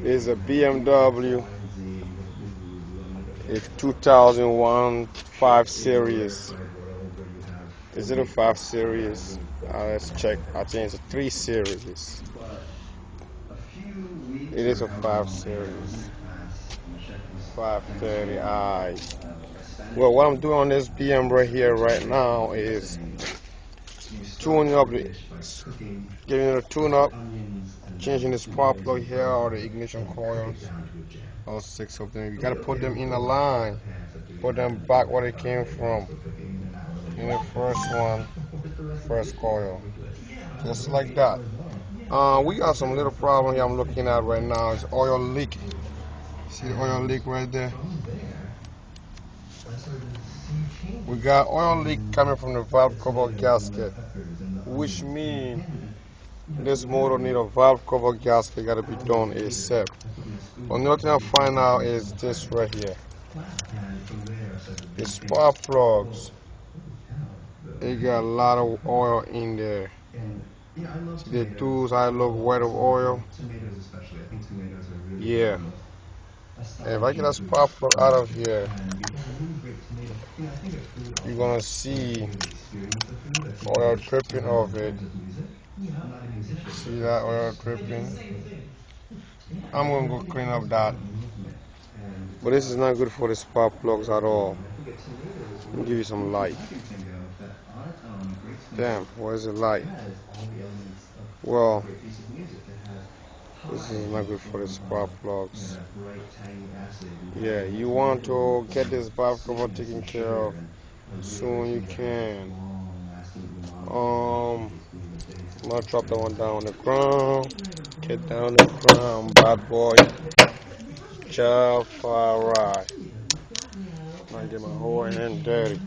is a BMW. It's 2001 5 Series. Is it a 5 Series? Let's check. I think it's a 3 Series. It is a 5 Series. 530i. Well, what I'm doing on this BM right here right now is tuning up the, giving it a tune up, changing the spark plug here or the ignition coils. All 6 of them. You gotta put them in a line. Put them back where they came from. In the first one, first coil. Just like that. We got some little problem here I'm looking at right now. It's oil leak. See the oil leak right there? We got oil leak coming from the valve cover gasket, which means this motor need a valve cover gasket. Gotta be done ASAP. Another thing I find out is this right here. The spark plugs. They got a lot of oil in there. See the tools I look wet of oil. Yeah. If I get a spark plug out of here, you're gonna see oil dripping off it. See that oil dripping? I'm gonna go clean up that. But this is not good for the spark plugs at all. Let me give you some light. Damn, where's the light? Well, this is not good for the spark plugs. Yeah, you want to get this valve cover taken care of soon you can. I'm gonna drop that one down on the ground. Get down on the ground, bad boy. Child fire ride. Might get my whole hand dirty.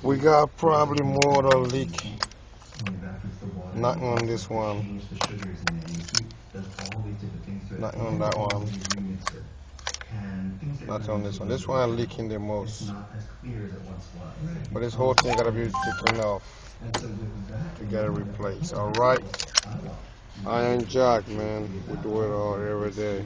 We got probably more to leak. Not on this one. Not on that one. Not on this one. This one leaking the most. But this whole thing gotta be taken off to get it replaced. Alright? Iron jack, man. We do it all every day.